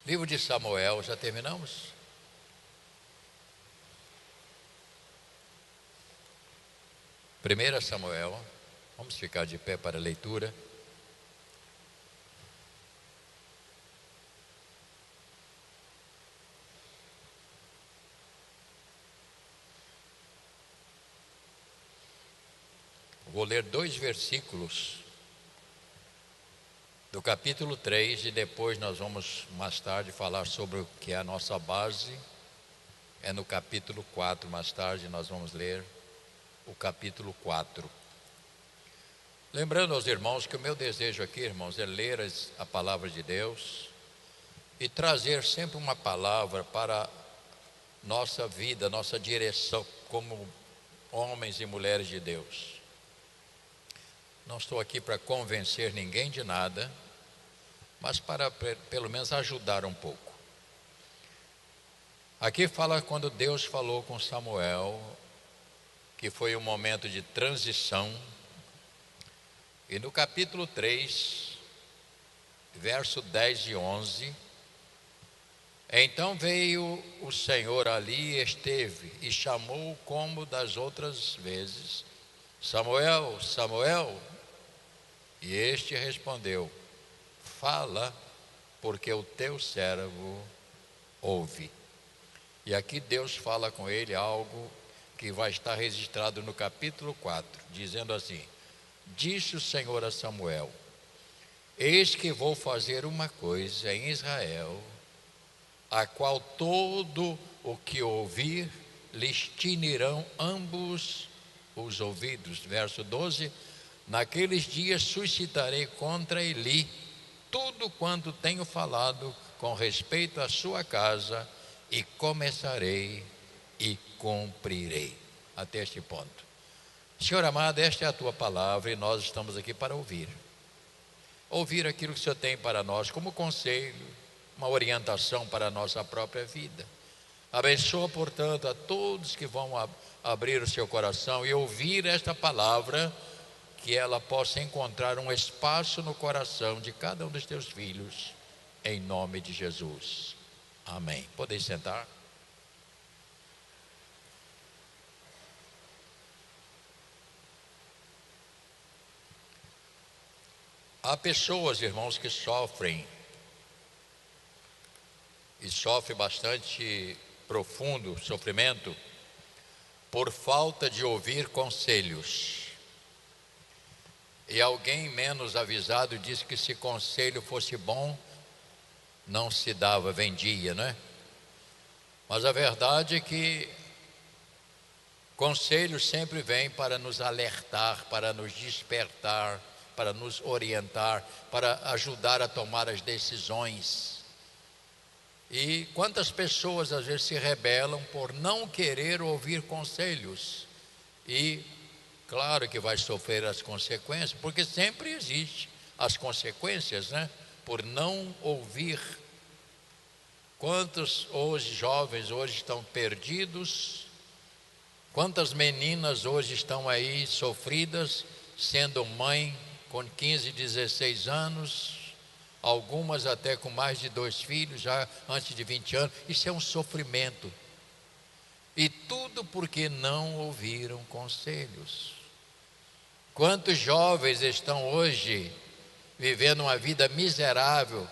Livro de Samuel, já terminamos? Primeira Samuel, vamos ficar de pé para a leitura. Vou ler 2 versículos do capítulo 3 e depois nós vamos mais tarde falar sobre o que é a nossa base. É no capítulo 4, mais tarde nós vamos ler o capítulo 4. Lembrando aos irmãos que o meu desejo aqui, irmãos, é ler a palavra de Deus e trazer sempre uma palavra para nossa vida, nossa direção como homens e mulheres de Deus. Não estou aqui para convencer ninguém de nada, mas para pelo menos ajudar um pouco. Aqui fala quando Deus falou com Samuel, que foi um momento de transição. E no capítulo 3, verso 10 e 11, então veio o Senhor ali, esteve e chamou como das outras vezes: Samuel, Samuel. E este respondeu: fala, porque o teu servo ouve. E aqui Deus fala com ele algo que vai estar registrado no capítulo 4, dizendo assim: disse o Senhor a Samuel: eis que vou fazer uma coisa em Israel, a qual todo o que ouvir lhes tinirão ambos os ouvidos. Verso 12: naqueles dias suscitarei contra Eli tudo quanto tenho falado com respeito à sua casa, e começarei e cumprirei. Até este ponto. Senhor amado, esta é a tua palavra e nós estamos aqui para ouvir. Ouvir aquilo que o Senhor tem para nós como conselho, uma orientação para a nossa própria vida. Abençoa, portanto, a todos que vão abrir o seu coração e ouvir esta palavra, que ela possa encontrar um espaço no coração de cada um dos teus filhos, em nome de Jesus. Amém. Podem sentar. Há pessoas, irmãos, que sofrem, e sofrem bastante profundo sofrimento, por falta de ouvir conselhos. E alguém menos avisado disse que se conselho fosse bom, não se dava, vendia, né? Mas a verdade é que conselhos sempre vêm para nos alertar, para nos despertar, para nos orientar, para ajudar a tomar as decisões. E quantas pessoas às vezes se rebelam por não querer ouvir conselhos, e claro que vai sofrer as consequências, porque sempre existe as consequências, né? Por não ouvir. Quantos jovens hoje estão perdidos, quantas meninas hoje estão aí sofridas, sendo mãe com 15, 16 anos, algumas até com mais de 2 filhos, já antes de 20 anos. Isso é um sofrimento. E tudo porque não ouviram conselhos. Quantos jovens estão hoje vivendo uma vida miserável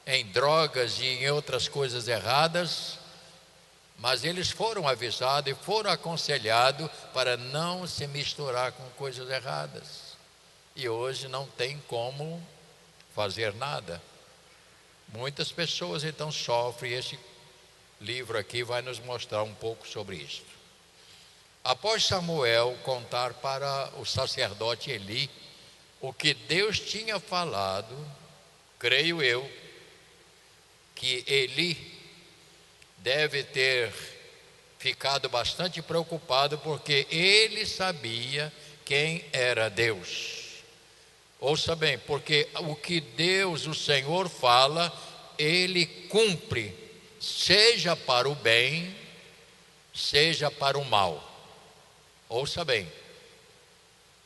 em drogas e em outras coisas erradas, mas eles foram avisados e foram aconselhados para não se misturar com coisas erradas. E hoje não tem como fazer nada. Muitas pessoas então sofrem. Esse livro aqui vai nos mostrar um pouco sobre isso. Após Samuel contar para o sacerdote Eli o que Deus tinha falado, creio eu que Eli deve ter ficado bastante preocupado, porque ele sabia quem era Deus. Ouça bem, porque o que Deus, o Senhor, fala, Ele cumpre, seja para o bem, seja para o mal. Ouça bem,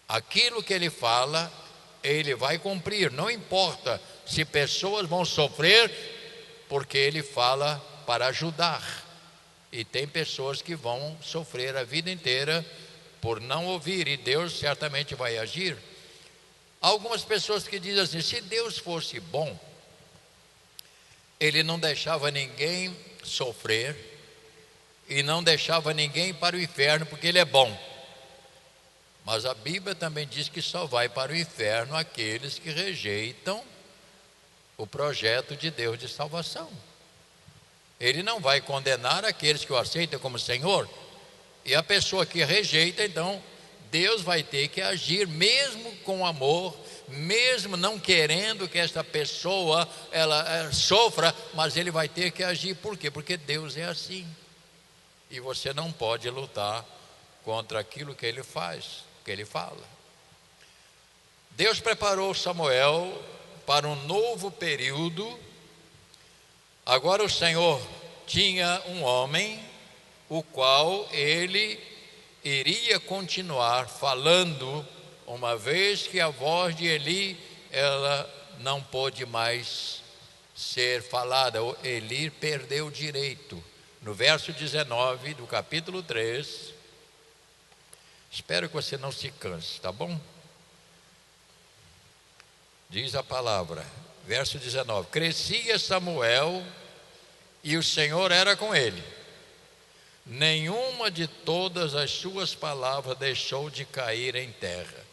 aquilo que Ele fala, Ele vai cumprir. Não importa se pessoas vão sofrer porque ele fala para ajudar. E tem pessoas que vão sofrer a vida inteira por não ouvir, e Deus certamente vai agir. Algumas pessoas que dizem assim: se Deus fosse bom, Ele não deixava ninguém sofrer e não deixava ninguém ir para o inferno, porque Ele é bom. Mas a Bíblia também diz que só vai para o inferno aqueles que rejeitam o projeto de Deus de salvação. Ele não vai condenar aqueles que o aceitam como Senhor. E a pessoa que rejeita, então Deus vai ter que agir, mesmo com amor, mesmo não querendo que esta pessoa ela sofra, mas Ele vai ter que agir. Por quê? Porque Deus é assim. E você não pode lutar contra aquilo que Ele faz, que Ele fala. Deus preparou Samuel para um novo período. Agora o Senhor tinha um homem, o qual ele iria continuar falando, uma vez que a voz de Eli, ela não pôde mais ser falada. Eli perdeu o direito. No verso 19 do capítulo 3, espero que você não se canse, tá bom? Diz a palavra, verso 19: crescia Samuel e o Senhor era com ele. Nenhuma de todas as suas palavras deixou de cair em terra.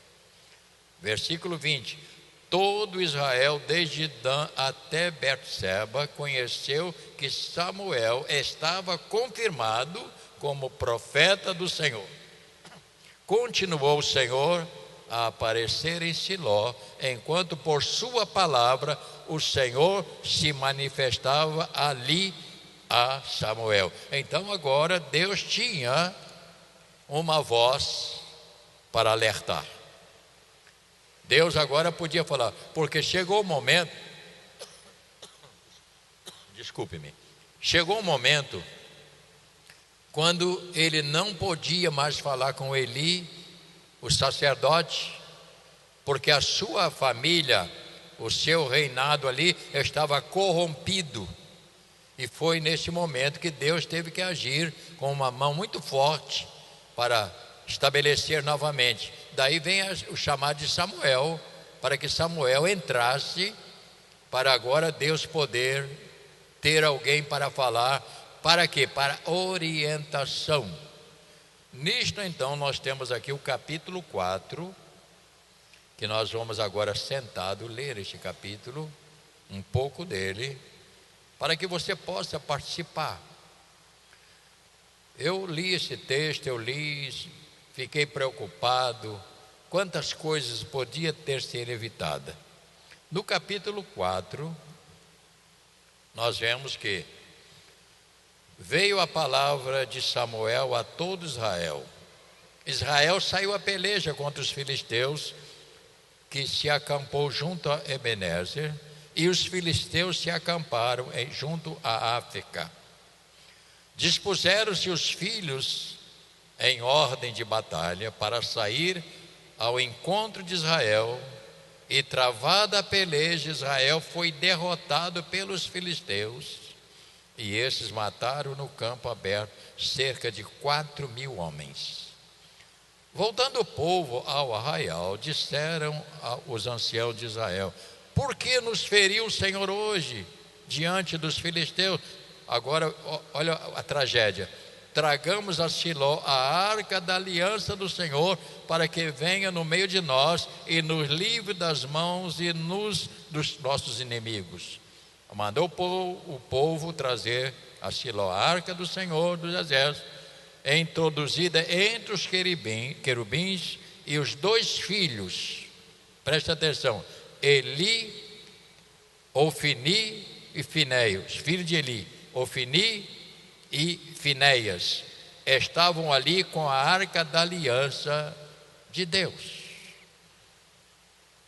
Versículo 20: todo Israel, desde Dan até Berseba, conheceu que Samuel estava confirmado como profeta do Senhor. Continuou o Senhor a aparecer em Siló, enquanto por sua palavra o Senhor se manifestava ali a Samuel. Então agora Deus tinha uma voz para alertar. Deus agora podia falar, porque chegou o momento, desculpe-me, chegou o momento quando ele não podia mais falar com Eli, o sacerdote, porque a sua família, o seu reinado ali estava corrompido. E foi nesse momento que Deus teve que agir com uma mão muito forte para estabelecer novamente. Daí vem o chamado de Samuel, para que Samuel entrasse, para agora Deus poder ter alguém para falar. Para quê? Para orientação. Nisto então nós temos aqui o capítulo 4, que nós vamos agora sentado ler este capítulo, um pouco dele, para que você possa participar. Eu li esse texto, fiquei preocupado, quantas coisas podia ter sido evitadas. No capítulo 4, nós vemos que veio a palavra de Samuel a todo Israel. Israel saiu a peleja contra os filisteus, que se acampou junto a Ebenezer, e os filisteus se acamparam junto a África. Dispuseram-se os filhos em ordem de batalha para sair ao encontro de Israel, e travada a peleja, Israel foi derrotado pelos filisteus, e esses mataram no campo aberto cerca de 4.000 homens. Voltando o povo ao arraial, disseram os anciãos de Israel: por que nos feriu o Senhor hoje diante dos filisteus? Agora olha a tragédia. Tragamos a Siló a arca da aliança do Senhor, para que venha no meio de nós e nos livre das mãos dos nossos inimigos. Mandou o povo trazer a Siló, a arca do Senhor dos exércitos, introduzida entre os querubins, e os 2 filhos, presta atenção, Eli, Ofni e Finéias, filhos de Eli, Ofni e Finéias, estavam ali com a arca da aliança de Deus.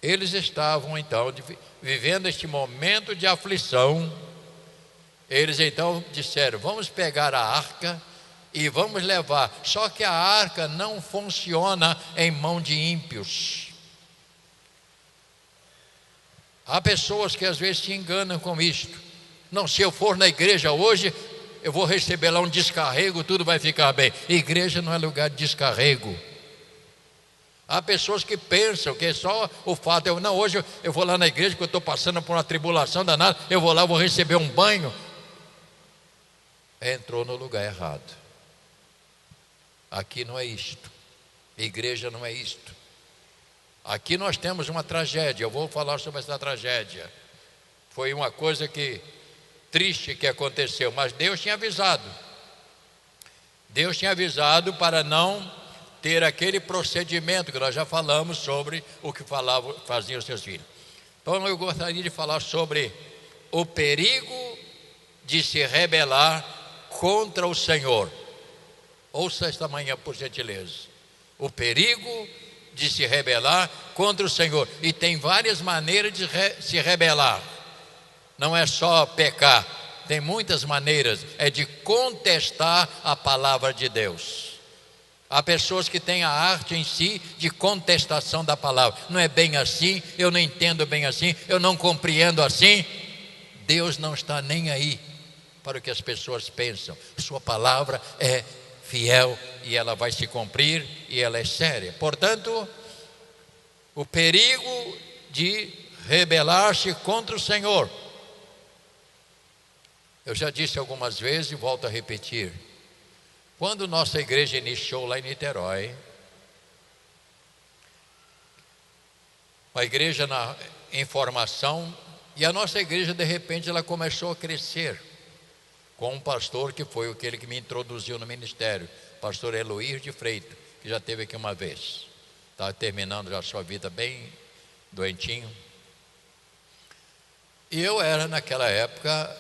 Eles estavam então vivendo este momento de aflição. Eles então disseram: vamos pegar a arca e vamos levar. Só que a arca não funciona em mão de ímpios. Há pessoas que às vezes se enganam com isto. Não, se eu for na igreja hoje, eu vou receber lá um descarrego, tudo vai ficar bem. Igreja não é lugar de descarrego. Há pessoas que pensam que é só o fato, não, hoje eu vou lá na igreja, porque eu estou passando por uma tribulação danada, eu vou lá, vou receber um banho. Entrou no lugar errado. Aqui não é isto. Igreja não é isto. Aqui nós temos uma tragédia. Eu vou falar sobre essa tragédia. Foi uma coisa triste que aconteceu, mas Deus tinha avisado. Deus tinha avisado para não ter aquele procedimento que nós já falamos sobre o que faziam os seus filhos. Então eu gostaria de falar sobre o perigo de se rebelar contra o Senhor. Ouça esta manhã, por gentileza. O perigo de se rebelar contra o Senhor. E tem várias maneiras de se rebelar. Não é só pecar. Tem muitas maneiras. É de contestar a palavra de Deus. Há pessoas que têm a arte em si de contestação da palavra. Não é bem assim, eu não entendo bem assim, eu não compreendo assim. Deus não está nem aí para o que as pessoas pensam. Sua palavra é fiel e ela vai se cumprir e ela é séria. Portanto, o perigo de rebelar-se contra o Senhor. Eu já disse algumas vezes e volto a repetir. Quando nossa igreja iniciou lá em Niterói, uma igreja em formação, e a nossa igreja de repente ela começou a crescer, com um pastor que foi aquele que me introduziu no ministério, pastor Eloir de Freitas, que já esteve aqui uma vez, está terminando já a sua vida bem doentinho. E eu era naquela época,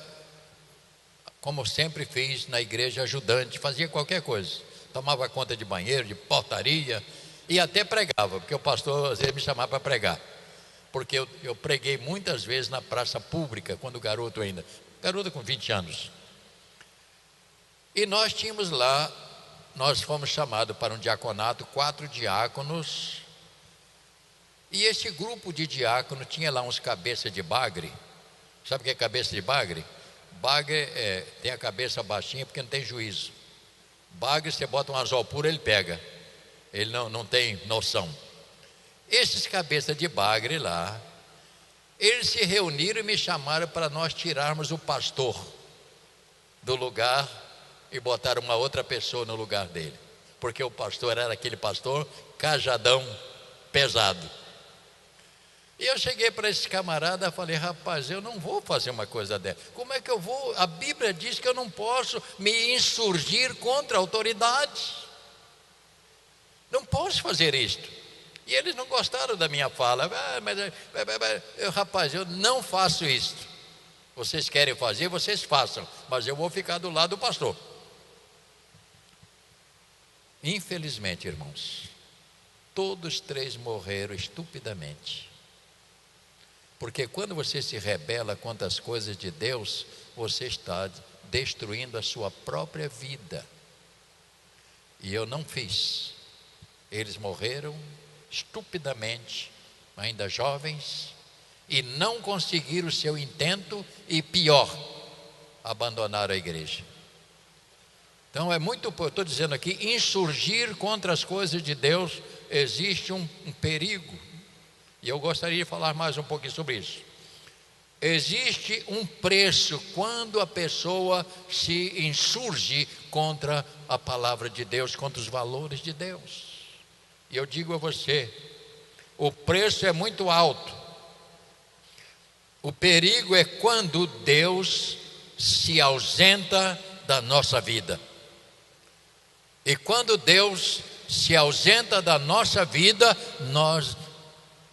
como sempre fiz na igreja, ajudante, fazia qualquer coisa, tomava conta de banheiro, de portaria, e até pregava, porque o pastor às vezes me chamava para pregar, porque eu preguei muitas vezes na praça pública, quando garoto ainda, garoto com 20 anos. E nós tínhamos lá, nós fomos chamados para um diaconato, 4 diáconos, e esse grupo de diáconos tinha lá uns cabeças de bagre. Sabe o que é cabeça de bagre? Bagre tem a cabeça baixinha porque não tem juízo. Bagre, você bota um anzol puro, ele pega, ele não tem noção. Esses cabeças de bagre lá, eles se reuniram e me chamaram para nós tirarmos o pastor do lugar e botar uma outra pessoa no lugar dele, porque o pastor era aquele pastor cajadão, pesado. E eu cheguei para esse camarada e falei: rapaz, eu não vou fazer uma coisa dessa. Como é que eu vou? A Bíblia diz que eu não posso me insurgir contra a autoridade. Não posso fazer isto. E eles não gostaram da minha fala. Rapaz, eu não faço isto. Vocês querem fazer, vocês façam, mas eu vou ficar do lado do pastor. Infelizmente, irmãos, todos 3 morreram estupidamente. Porque quando você se rebela contra as coisas de Deus, você está destruindo a sua própria vida. E eu não fiz. Eles morreram estupidamente, ainda jovens, e não conseguiram o seu intento, e pior, abandonaram a igreja. Então eu estou dizendo aqui, insurgir contra as coisas de Deus, existe um perigo. E eu gostaria de falar mais um pouquinho sobre isso. Existe um preço quando a pessoa se insurge contra a palavra de Deus, contra os valores de Deus. E eu digo a você, o preço é muito alto. O perigo é quando Deus se ausenta da nossa vida. E quando Deus se ausenta da nossa vida, nós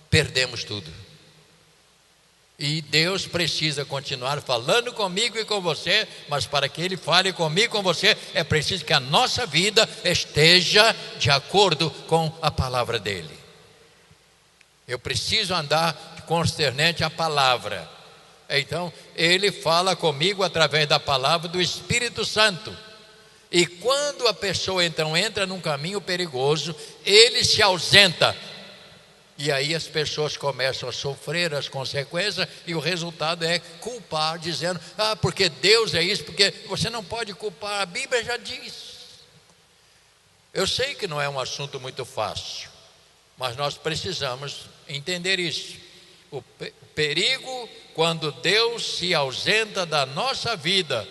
perdemos tudo. E Deus precisa continuar falando comigo e com você, mas para que Ele fale comigo e com você, é preciso que a nossa vida esteja de acordo com a palavra dEle. Eu preciso andar concernente à palavra. Então, Ele fala comigo através da palavra do Espírito Santo. E quando a pessoa então entra num caminho perigoso, ele se ausenta. E aí as pessoas começam a sofrer as consequências e o resultado é culpar, dizendo: porque Deus é isso, porque você não pode culpar, a Bíblia já diz. Eu sei que não é um assunto muito fácil, mas nós precisamos entender isso. O perigo quando Deus se ausenta da nossa vida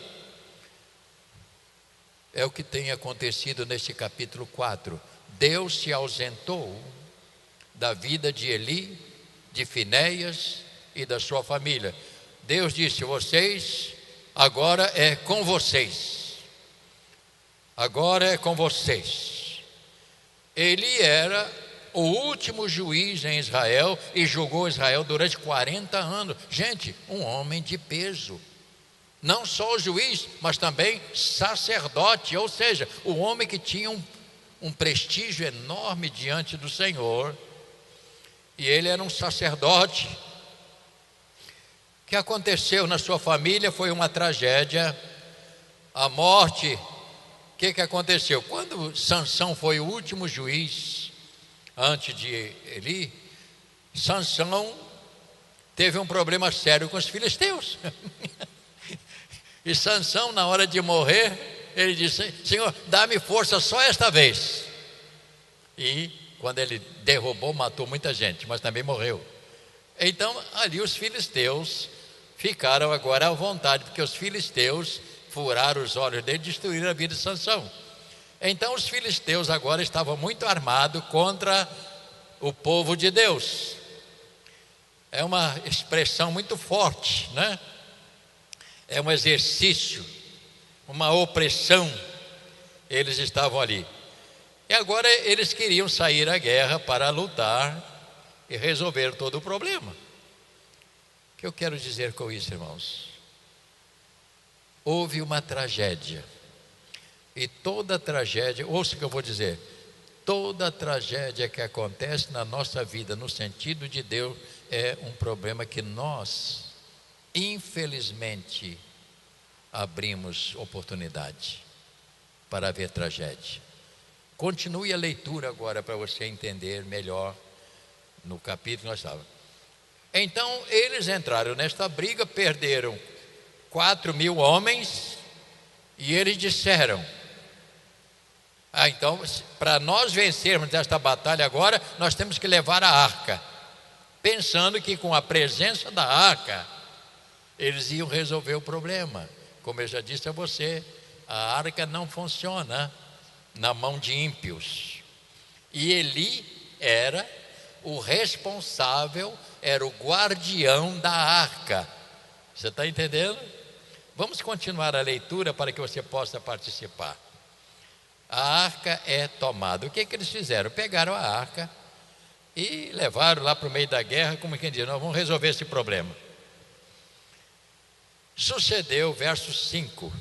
é o que tem acontecido neste capítulo 4. Deus se ausentou da vida de Eli, de Finéias e da sua família. Deus disse: vocês, agora é com vocês. Agora é com vocês. Eli era o último juiz em Israel e julgou Israel durante 40 anos. Gente, um homem de peso. Não só o juiz, mas também sacerdote, ou seja, o homem que tinha um prestígio enorme diante do Senhor. E ele era um sacerdote. O que aconteceu na sua família foi uma tragédia, a morte. O que aconteceu? Quando Sansão foi o último juiz antes de Eli, Sansão teve um problema sério com os filisteus. E Sansão, na hora de morrer, ele disse: Senhor, dá-me força só esta vez. E quando ele derrubou, matou muita gente, mas também morreu. Então ali os filisteus ficaram agora à vontade, porque os filisteus furaram os olhos dele e destruíram a vida de Sansão. Então os filisteus agora estavam muito armados contra o povo de Deus. É uma expressão muito forte, né? É um exercício, uma opressão. Eles estavam ali. E agora eles queriam sair à guerra para lutar e resolver todo o problema. O que eu quero dizer com isso, irmãos? Houve uma tragédia. E toda tragédia, ouça o que eu vou dizer, toda tragédia que acontece na nossa vida, no sentido de Deus, é um problema que nós, infelizmente, abrimos oportunidade para ver tragédia. Continue a leitura agora para você entender melhor no capítulo que nós estávamos. Então eles entraram nesta briga, perderam 4.000 homens e eles disseram: então para nós vencermos esta batalha agora, nós temos que levar a arca, pensando que com a presença da arca eles iam resolver o problema. Como eu já disse a você, a arca não funciona na mão de ímpios. E Eli era o responsável, era o guardião da arca. Você está entendendo? Vamos continuar a leitura para que você possa participar. A arca é tomada. O que eles fizeram? Pegaram a arca e levaram lá para o meio da guerra, como quem diz: nós vamos resolver esse problema. Sucedeu, verso 5.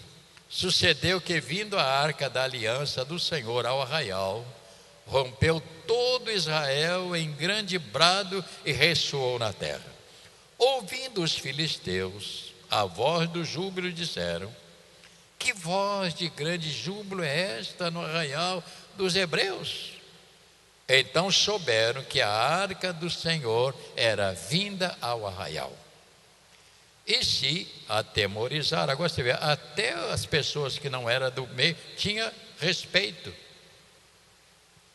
Sucedeu que, vindo a arca da aliança do Senhor ao arraial, rompeu todo Israel em grande brado e ressoou na terra. Ouvindo os filisteus a voz do júbilo, disseram: que voz de grande júbilo é esta no arraial dos hebreus? Então souberam que a arca do Senhor era vinda ao arraial. E se atemorizaram. Agora você vê, até as pessoas que não eram do meio tinham respeito.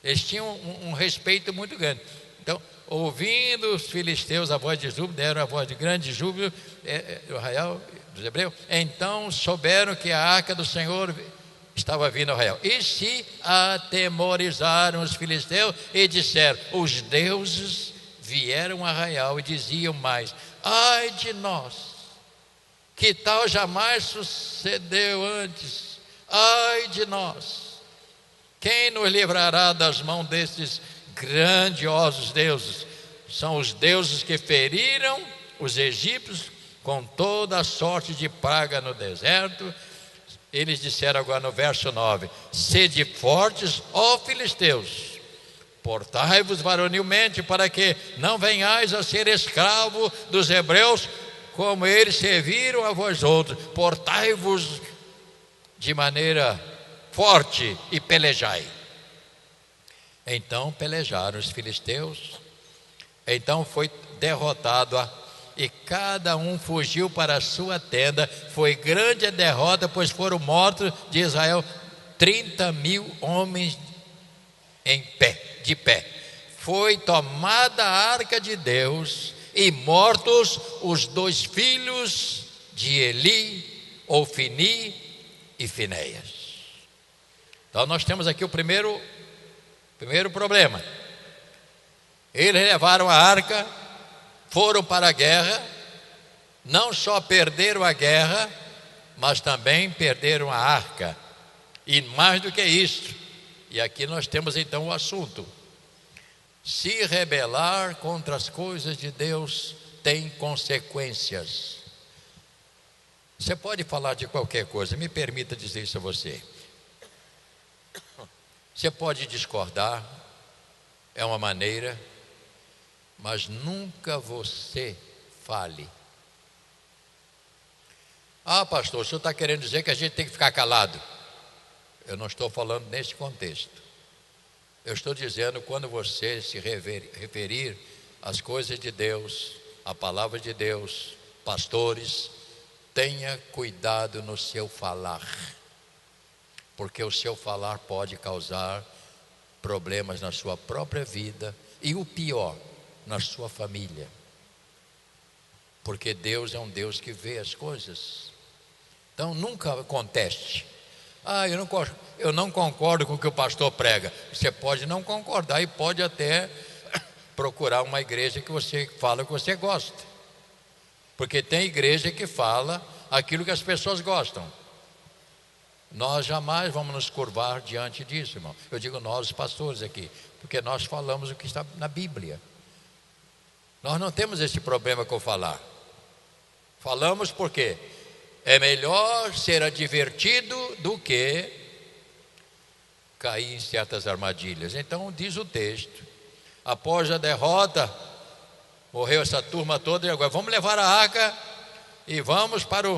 Eles tinham um respeito muito grande. Então, ouvindo os filisteus a voz de júbilo, deram a voz de grande júbilo, o arraial dos hebreus. Então souberam que a arca do Senhor estava vindo ao arraial. E se atemorizaram os filisteus e disseram: os deuses vieram ao arraial. E diziam mais: ai de nós, que tal jamais sucedeu antes. Ai de nós, quem nos livrará das mãos desses grandiosos deuses? São os deuses que feriram os egípcios com toda a sorte de praga no deserto. Eles disseram agora no verso 9: sede fortes, ó filisteus, portai-vos varonilmente, para que não venhais a ser escravo dos hebreus, como eles serviram a vós outros. Portai-vos de maneira forte e pelejai. Então pelejaram os filisteus Então foi derrotado, e cada um fugiu para a sua tenda. Foi grande a derrota, pois foram mortos de Israel 30.000 homens de pé. Foi tomada a arca de Deus e mortos os 2 filhos de Eli, Ofni e Finéias. Então nós temos aqui o primeiro problema. Eles levaram a arca, foram para a guerra, não só perderam a guerra, mas também perderam a arca. E mais do que isso, e aqui nós temos então o assunto: se rebelar contra as coisas de Deus tem consequências. Você pode falar de qualquer coisa, me permita dizer isso a você. Você pode discordar, é uma maneira, mas nunca você fale. Ah, pastor, o senhor está querendo dizer que a gente tem que ficar calado? Eu não estou falando nesse contexto. Eu estou dizendo, quando você se referir às coisas de Deus, à palavra de Deus, pastores, tenha cuidado no seu falar, porque o seu falar pode causar problemas na sua própria vida e, o pior, na sua família, porque Deus é um Deus que vê as coisas. Então nunca conteste. Ah, eu não concordo com o que o pastor prega. Você pode não concordar e pode até procurar uma igreja que você fala que você gosta, porque tem igreja que fala aquilo que as pessoas gostam. Nós jamais vamos nos curvar diante disso, irmão. Eu digo nós, os pastores aqui, porque nós falamos o que está na Bíblia. Nós não temos esse problema com falar. Falamos porque é melhor ser advertido do que cair em certas armadilhas. Então diz o texto: após a derrota, morreu essa turma toda, e agora vamos levar a arca e vamos para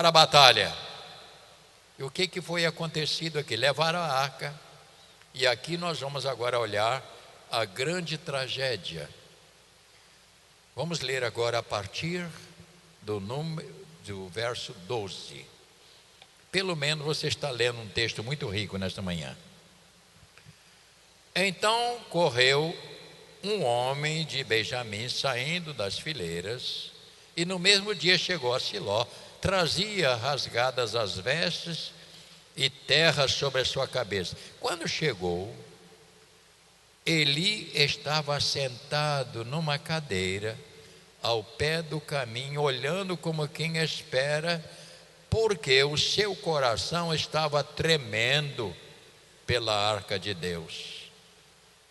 a batalha. E o que foi acontecido aqui? Levaram a arca, e aqui nós vamos agora olhar a grande tragédia. Vamos ler agora a partir do verso 12. Pelo menos você está lendo um texto muito rico nesta manhã. Então correu um homem de Benjamim saindo das fileiras, e no mesmo dia chegou a Siló. Trazia rasgadas as vestes e terra sobre a sua cabeça. Quando chegou, Eli estava sentado numa cadeira ao pé do caminho, olhando como quem espera, porque o seu coração estava tremendo pela arca de Deus.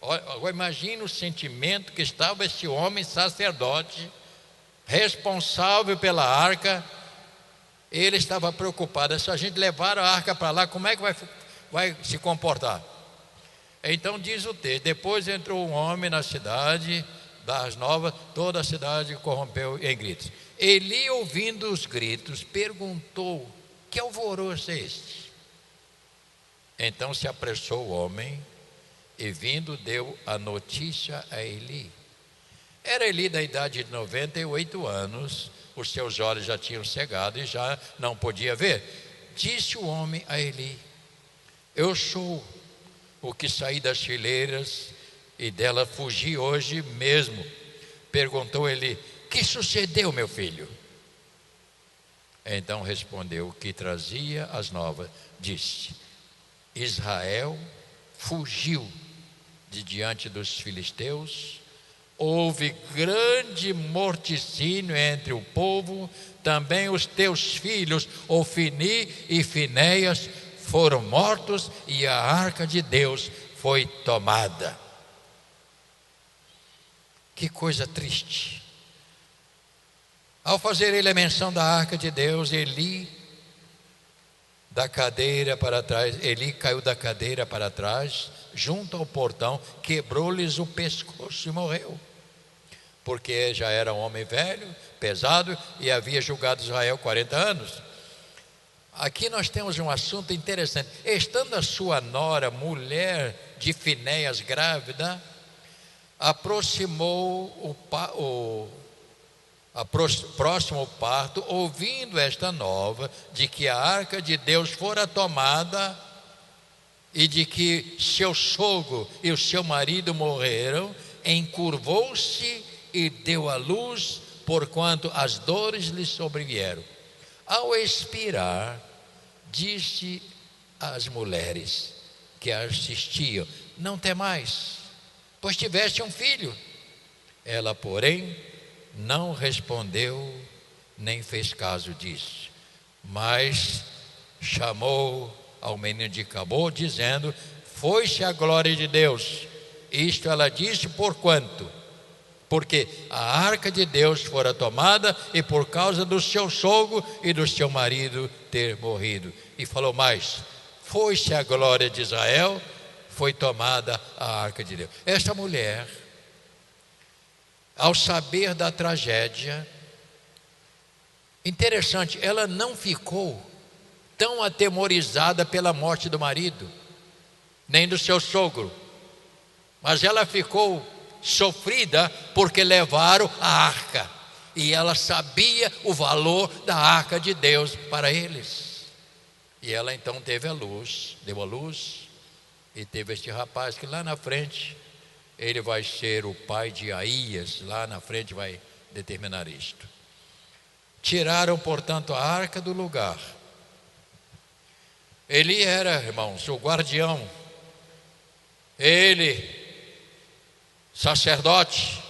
Agora imagine o sentimento que estava esse homem sacerdote, responsável pela arca. Ele estava preocupado: se a gente levar a arca para lá, como é que vai se comportar? Então diz o texto: depois entrou um homem na cidade das novas, toda a cidade corrompeu em gritos. Eli, ouvindo os gritos, perguntou: que alvoroço é este? Então se apressou o homem e, vindo, deu a notícia a Eli. Era Eli da idade de 98 anos, os seus olhos já tinham cegado e já não podia ver. Disse o homem a Eli: eu sou o que saí das fileiras e dela fugi hoje mesmo. Perguntou Eli: que sucedeu, meu filho? Então respondeu: que trazia as novas. Disse: Israel fugiu de diante dos filisteus. Houve grande morticínio entre o povo. Também os teus filhos, Ofni e Finéias, foram mortos, e a arca de Deus foi tomada. Que coisa triste. Ao fazer ele a menção da arca de Deus, Eli caiu da cadeira para trás, junto ao portão, quebrou-lhes o pescoço e morreu, porque já era um homem velho, pesado, e havia julgado Israel 40 anos. Aqui nós temos um assunto interessante. Estando a sua nora, mulher de Finéias, grávida, aproximou próximo o parto, ouvindo esta nova de que a arca de Deus fora tomada e de que seu sogro e o seu marido morreram, encurvou-se e deu à luz, porquanto as dores lhe sobrevieram. Ao expirar, disse às mulheres que a assistiam: não temais, pois tiveste um filho. Ela, porém, não respondeu, nem fez caso disso, mas chamou ao menino de Cabô, dizendo: foi-se a glória de Deus. Isto ela disse porque a arca de Deus fora tomada e por causa do seu sogro e do seu marido ter morrido. E falou mais: foi-se a glória de Israel, foi tomada a arca de Deus. Esta mulher, ao saber da tragédia, interessante, ela não ficou tão atemorizada pela morte do marido, nem do seu sogro, mas ela ficou sofrida porque levaram a arca, e ela sabia o valor da arca de Deus para eles. E ela então teve a luz, deu a luz, e teve este rapaz que lá na frente, ele vai ser o pai de Aías, lá na frente vai determinar isto. Tiraram, portanto, a arca do lugar. Ele era, irmãos, o guardião, ele, sacerdote,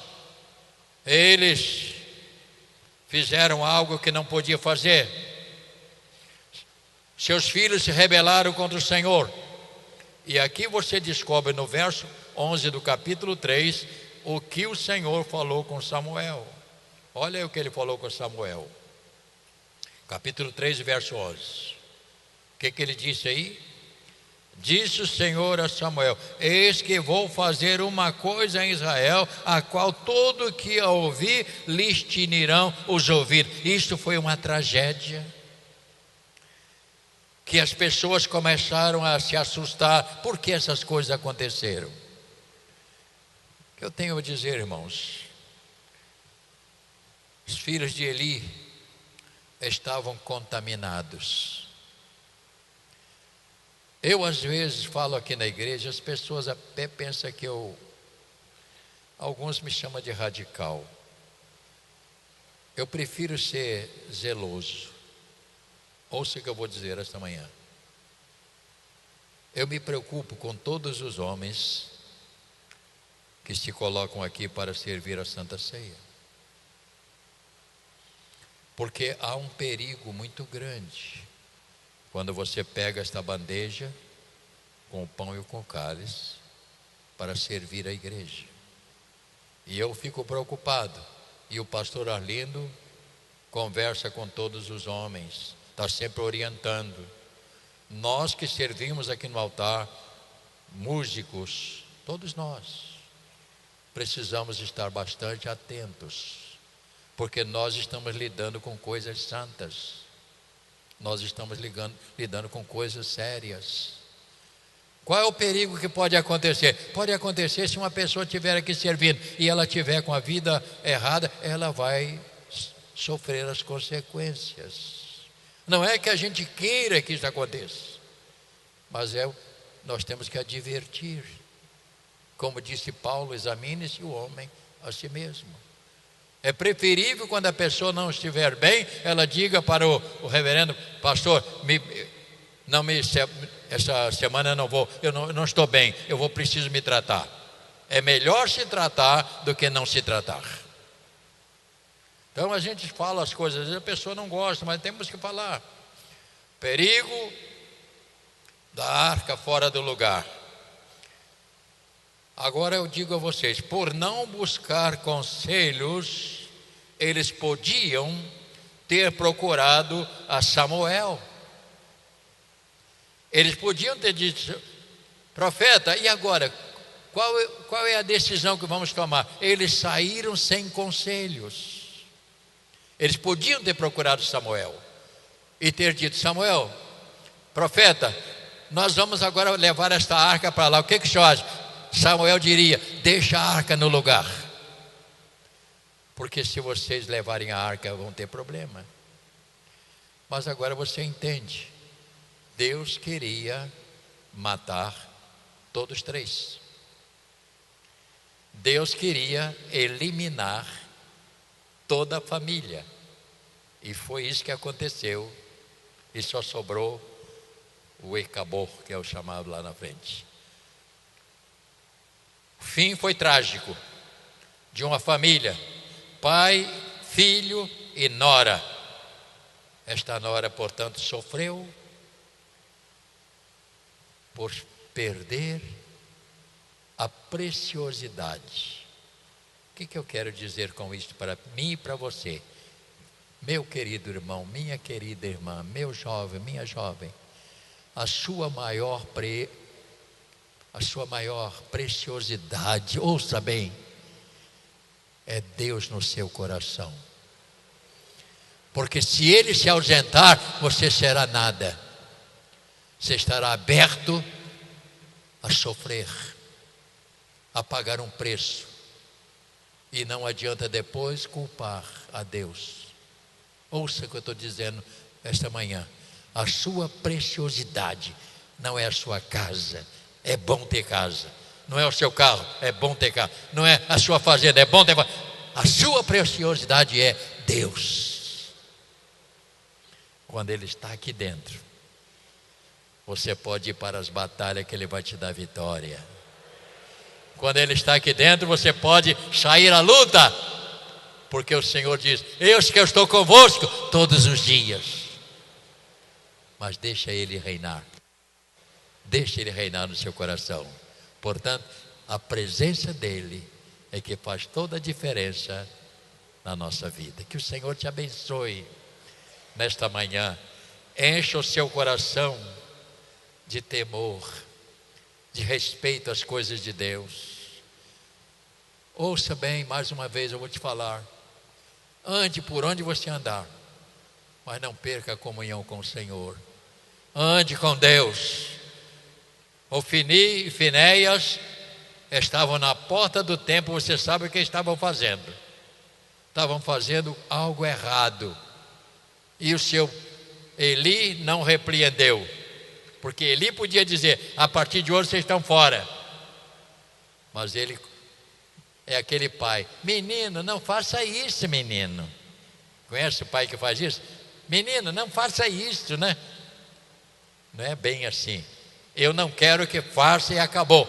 eles fizeram algo que não podia fazer. Seus filhos se rebelaram contra o Senhor. E aqui você descobre no verso 11 do capítulo 3 o que o Senhor falou com Samuel. Olha o que ele falou com Samuel. Capítulo 3, verso 11. O que ele disse aí? Disse o Senhor a Samuel: eis que vou fazer uma coisa em Israel, a qual todo que a ouvir lhes tinirão os ouvidos. Isto foi uma tragédia, que as pessoas começaram a se assustar. Por que essas coisas aconteceram? O que eu tenho a dizer, irmãos, os filhos de Eli estavam contaminados. Eu às vezes falo aqui na igreja, as pessoas até pensam que alguns me chamam de radical. Eu prefiro ser zeloso. Ouça o que eu vou dizer esta manhã. Eu me preocupo com todos os homens que se colocam aqui para servir a Santa Ceia, porque há um perigo muito grande quando você pega esta bandeja com o pão e com o cálice para servir a igreja. E eu fico preocupado. E o pastor Arlindo conversa com todos os homens, está sempre orientando. Nós que servimos aqui no altar, músicos, todos nós, precisamos estar bastante atentos, porque nós estamos lidando com coisas santas. Nós estamos lidando com coisas sérias. Qual é o perigo que pode acontecer? Pode acontecer se uma pessoa estiver aqui servindo e ela estiver com a vida errada, ela vai sofrer as consequências. Não é que a gente queira que isso aconteça, mas nós temos que advertir. Como disse Paulo, examine-se o homem a si mesmo. É preferível, quando a pessoa não estiver bem, ela diga para o reverendo: pastor, essa semana eu não estou bem, preciso me tratar. É melhor se tratar do que não se tratar. Então a gente fala as coisas, às vezes a pessoa não gosta, mas temos que falar. Perigo da arca fora do lugar. Agora eu digo a vocês, por não buscar conselhos, eles podiam ter procurado a Samuel. Eles podiam ter dito: profeta, e agora? Qual é a decisão que vamos tomar? Eles saíram sem conselhos. Eles podiam ter procurado Samuel e ter dito: Samuel, profeta, nós vamos agora levar esta arca para lá, o que o senhor acha? Samuel diria: deixa a arca no lugar, porque se vocês levarem a arca vão ter problema. Mas agora você entende, Deus queria matar todos três. Deus queria eliminar toda a família, e foi isso que aconteceu, e só sobrou o Icabor, que é o chamado lá na frente. O fim foi trágico, de uma família, pai, filho e nora. Esta nora, portanto, sofreu por perder a preciosidade. O que eu quero dizer com isso para mim e para você? Meu querido irmão, minha querida irmã, meu jovem, minha jovem, a sua maior preciosidade, ouça bem, é Deus no seu coração. Porque se Ele se ausentar, você será nada. Você estará aberto a sofrer, a pagar um preço, e não adianta depois culpar a Deus. Ouça o que eu estou dizendo esta manhã. A sua preciosidade não é a sua casa, é bom ter casa. Não é o seu carro, é bom ter carro. Não é a sua fazenda, é bom ter fazenda. A sua preciosidade é Deus. Quando Ele está aqui dentro, você pode ir para as batalhas que Ele vai te dar vitória. Quando Ele está aqui dentro, você pode sair à luta, porque o Senhor diz: eis que eu estou convosco todos os dias. Mas deixa Ele reinar. Deixa Ele reinar no seu coração. Portanto, a presença dEle é que faz toda a diferença na nossa vida. Que o Senhor te abençoe nesta manhã. Encha o seu coração de temor, de respeito às coisas de Deus. Ouça bem, mais uma vez eu vou te falar. Ande por onde você andar, mas não perca a comunhão com o Senhor. Ande com Deus. Ofni e Finéias estavam na porta do templo. Você sabe o que estavam fazendo? Estavam fazendo algo errado. E o seu Eli não repreendeu, porque Eli podia dizer: a partir de hoje vocês estão fora. Mas ele é aquele pai: menino, não faça isso, menino. Conhece o pai que faz isso? Menino, não faça isso, né? Não é bem assim. Eu não quero que faça e acabou.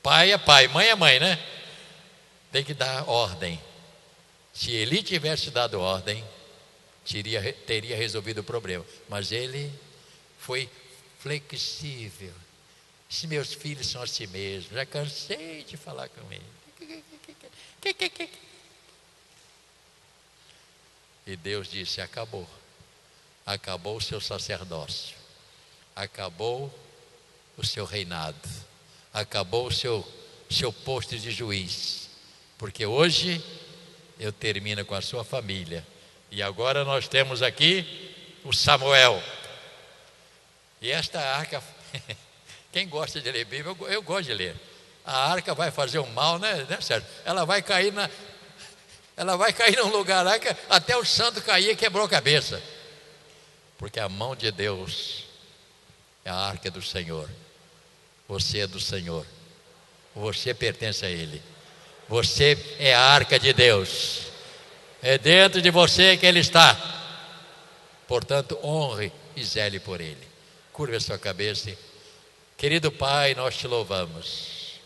Pai é pai, mãe é mãe, né? Tem que dar ordem. Se Eli tivesse dado ordem, teria resolvido o problema. Mas ele foi flexível. Se meus filhos são assim mesmo, já cansei de falar com ele. E Deus disse: acabou. Acabou o seu sacerdócio. Acabou o seu reinado. Acabou o seu posto de juiz. Porque hoje eu termino com a sua família. E agora nós temos aqui o Samuel. E esta arca, quem gosta de ler Bíblia, eu gosto de ler. A arca vai fazer um mal, né? Certo? Ela vai cair num lugar lá que até o santo caía e quebrou a cabeça. Porque a mão de Deus é a arca do Senhor. Você é do Senhor. Você pertence a Ele. Você é a arca de Deus. É dentro de você que Ele está. Portanto, honre e zele por Ele. Curva a sua cabeça. Querido Pai, nós te louvamos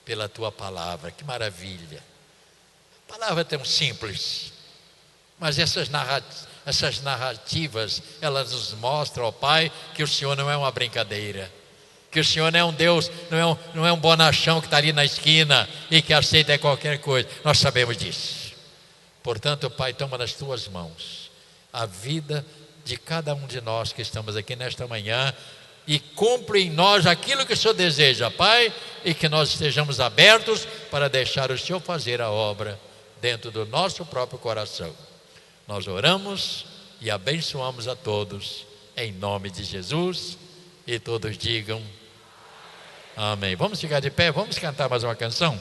pela Tua palavra. Que maravilha. A palavra é tão simples, mas essas narrativas, elas nos mostram, ó Pai, que o Senhor não é uma brincadeira, que o Senhor não é um Deus, não é um bonachão que está ali na esquina e que aceita qualquer coisa. Nós sabemos disso. Portanto, Pai, toma nas Tuas mãos a vida de cada um de nós que estamos aqui nesta manhã e cumpre em nós aquilo que o Senhor deseja, Pai, e que nós estejamos abertos para deixar o Senhor fazer a obra dentro do nosso próprio coração. Nós oramos e abençoamos a todos em nome de Jesus, e todos digam Amém. Vamos ficar de pé, vamos cantar mais uma canção?